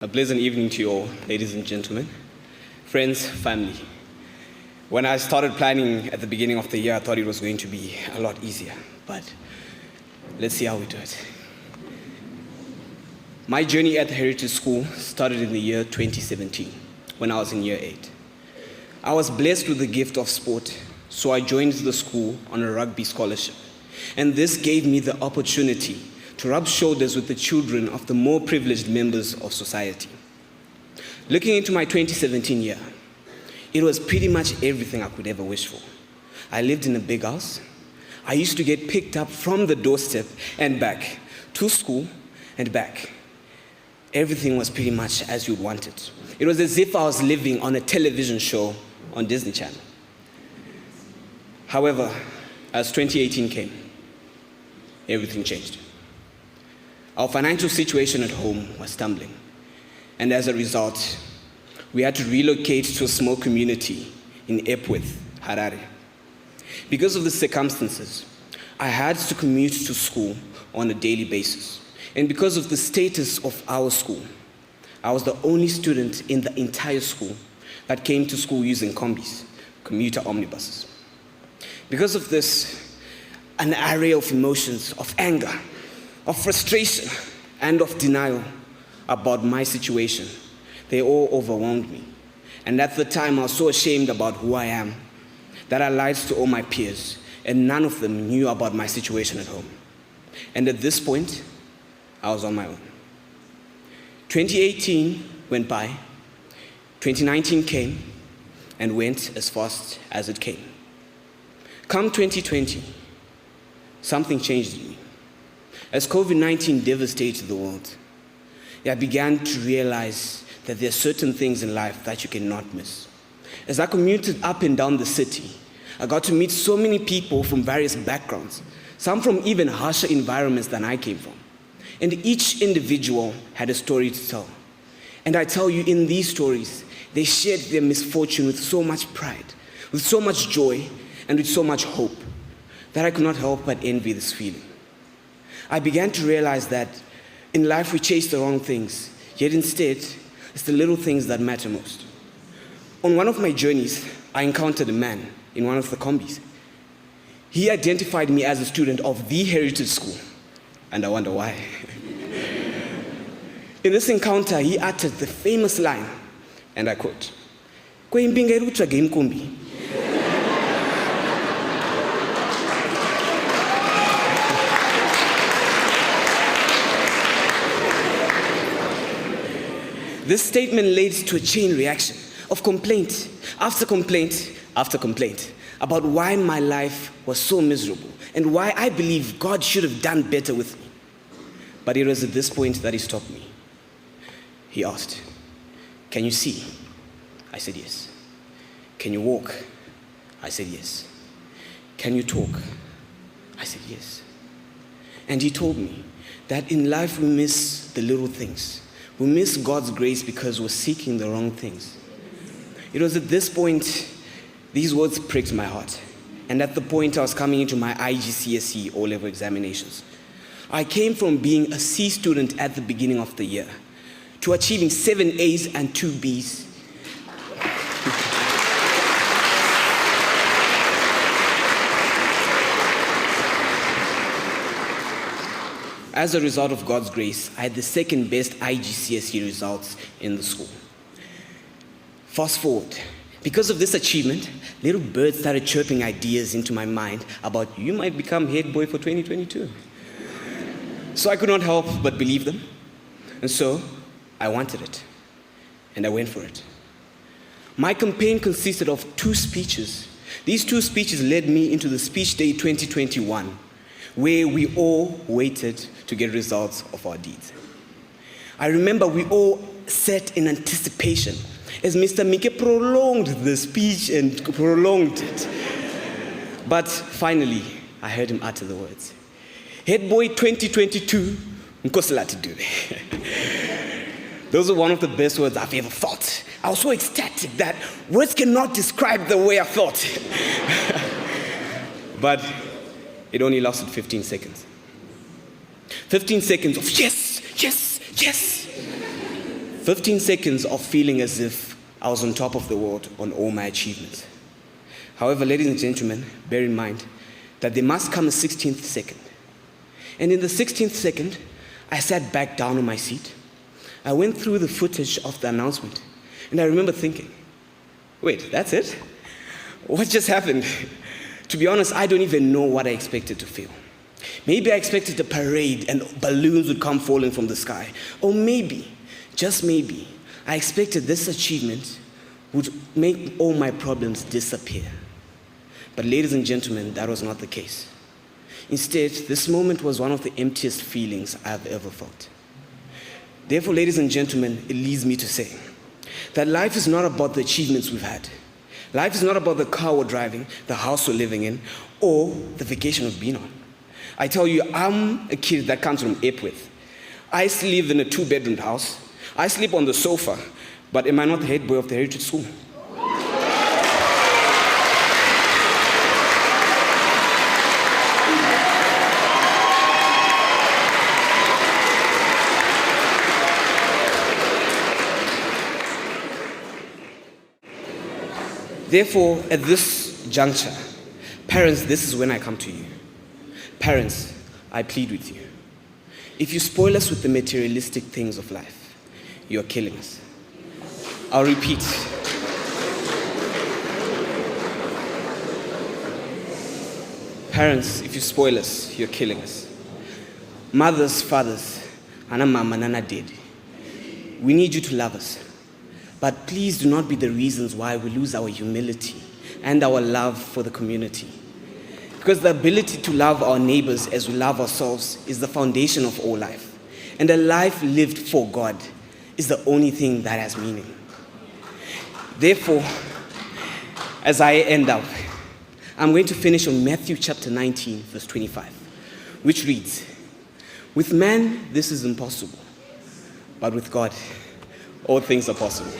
A pleasant evening to you all, ladies and gentlemen, friends, family. When I started planning at the beginning of the year, I thought it was going to be a lot easier, but let's see how we do it. My journey at the Heritage School started in the year 2017, when I was in year 8. I was blessed with the gift of sport, so I joined the school on a rugby scholarship, and this gave me the opportunity to rub shoulders with the children of the more privileged members of society. Looking into my 2017 year, it was pretty much everything I could ever wish for. I lived in a big house. I used to get picked up from the doorstep and back, to school and back. Everything was pretty much as you'd want it. It was as if I was living on a television show on Disney Channel. However, as 2018 came, everything changed. Our financial situation at home was tumbling, and as a result, we had to relocate to a small community in Epworth, Harare. Because of the circumstances, I had to commute to school on a daily basis, and because of the status of our school, I was the only student in the entire school that came to school using combis, commuter omnibuses. Because of this, an array of emotions, of anger, of frustration, and of denial about my situation, they all overwhelmed me. And at the time, I was so ashamed about who I am that I lied to all my peers, and none of them knew about my situation at home. And at this point, I was on my own. 2018 went by, 2019 came, and went as fast as it came. Come 2020, something changed in me. As COVID-19 devastated the world, I began to realize that there are certain things in life that you cannot miss. As I commuted up and down the city, I got to meet so many people from various backgrounds, some from even harsher environments than I came from. And each individual had a story to tell. And I tell you, in these stories, they shared their misfortune with so much pride, with so much joy, and with so much hope, that I could not help but envy this feeling. I began to realize that in life we chase the wrong things, yet instead, it's the little things that matter most. On one of my journeys, I encountered a man in one of the combis. He identified me as a student of the Heritage School, and I wonder why. In this encounter, he uttered the famous line, and I quote, "Kwaimbinga irutsva game kombi." This statement led to a chain reaction of complaint after complaint after complaint about why my life was so miserable and why I believe God should have done better with me. But it was at this point that he stopped me. He asked, "Can you see?" I said, "Yes." "Can you walk?" I said, "Yes." "Can you talk?" I said, "Yes." And he told me that in life we miss the little things. We miss God's grace because we're seeking the wrong things. It was at this point, these words pricked my heart. And at the point I was coming into my IGCSE O-level examinations, I came from being a C student at the beginning of the year to achieving 7 A's and 2 B's. As a result of God's grace, I had the second best IGCSE results in the school. Fast forward, because of this achievement, little birds started chirping ideas into my mind about you might become head boy for 2022. So I could not help but believe them. And so I wanted it, and I went for it. My campaign consisted of 2 speeches. These 2 speeches led me into the Speech Day 2021, where we all waited to get results of our deeds. I remember we all sat in anticipation as Mr. Mike prolonged the speech and prolonged it. But finally, I heard him utter the words, "Head boy 2022, nkosela do." Those are one of the best words I've ever thought. I was so ecstatic that words cannot describe the way I felt. But it only lasted 15 seconds. 15 seconds of yes, yes, yes. 15 seconds of feeling as if I was on top of the world on all my achievements. However, ladies and gentlemen, bear in mind that there must come a 16th second. And in the 16th second, I sat back down on my seat. I went through the footage of the announcement, and I remember thinking, wait, that's it? What just happened? To be honest, I don't even know what I expected to feel. Maybe I expected a parade and balloons would come falling from the sky. Or maybe, just maybe, I expected this achievement would make all my problems disappear. But ladies and gentlemen, that was not the case. Instead, this moment was one of the emptiest feelings I've ever felt. Therefore, ladies and gentlemen, it leads me to say that life is not about the achievements we've had. Life is not about the car we're driving, the house we're living in, or the vacation we've been on. I tell you, I'm a kid that comes from Epworth. I live in a 2-bedroom house. I sleep on the sofa, but am I not the head boy of the Heritage School? Therefore, at this juncture, parents, this is when I come to you. Parents, I plead with you. If you spoil us with the materialistic things of life, you're killing us. I'll repeat. Parents, if you spoil us, you're killing us. Mothers, fathers, Ana Mama, Nana Daddy, we need you to love us. But please do not be the reasons why we lose our humility and our love for the community. Because the ability to love our neighbors as we love ourselves is the foundation of all life. And a life lived for God is the only thing that has meaning. Therefore, as I end up, I'm going to finish on Matthew chapter 19, verse 25, which reads, "With man, this is impossible, but with God, all things are possible."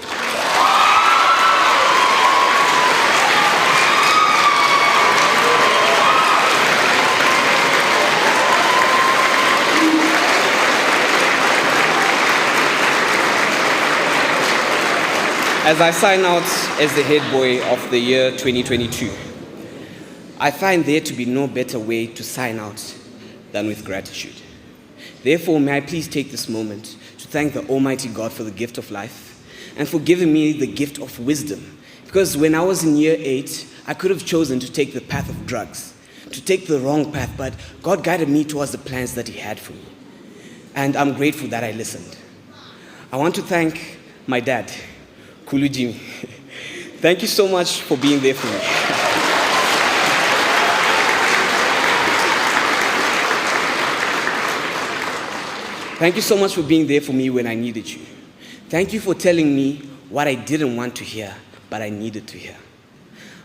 As I sign out as the head boy of the year 2022, I find there to be no better way to sign out than with gratitude. Therefore, may I please take this moment to thank the Almighty God for the gift of life and for giving me the gift of wisdom. Because when I was in year 8, I could have chosen to take the path of drugs, to take the wrong path, but God guided me towards the plans that He had for me. And I'm grateful that I listened. I want to thank my dad, Kulu Jimmy. Thank you so much for being there for me. Thank you so much for being there for me when I needed you. Thank you for telling me what I didn't want to hear, but I needed to hear.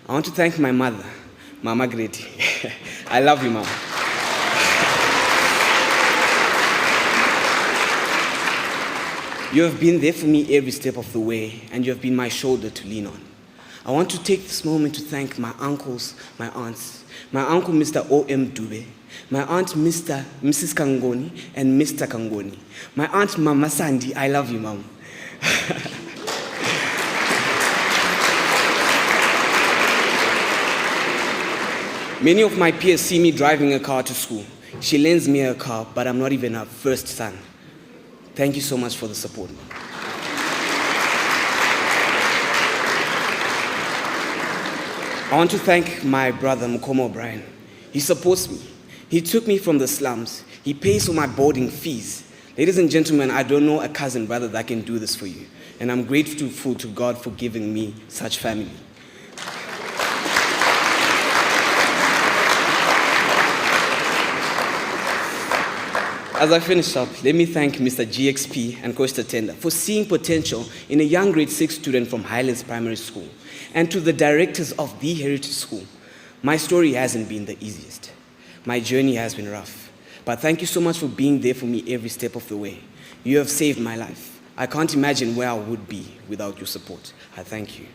I want to thank my mother, Mama Greti. I love you, Mama. You have been there for me every step of the way, and you have been my shoulder to lean on. I want to take this moment to thank my uncles, my aunts, my uncle, Mr. O.M. Dube, my aunt, Mrs. Kangoni, and Mr. Kangoni, my aunt, Mama Sandy. I love you, Mom. Many of my peers see me driving a car to school. She lends me a car, but I'm not even her first son. Thank you so much for the support. I want to thank my brother, Mukomo O'Brien. He supports me. He took me from the slums. He pays for my boarding fees. Ladies and gentlemen, I don't know a cousin brother that can do this for you. And I'm grateful to God for giving me such family. As I finish up, let me thank Mr. GXP and Coach Tatenda for seeing potential in a young grade 6 student from Highlands Primary School, and to the directors of the Heritage School. My story hasn't been the easiest. My journey has been rough, but thank you so much for being there for me every step of the way. You have saved my life. I can't imagine where I would be without your support. I thank you.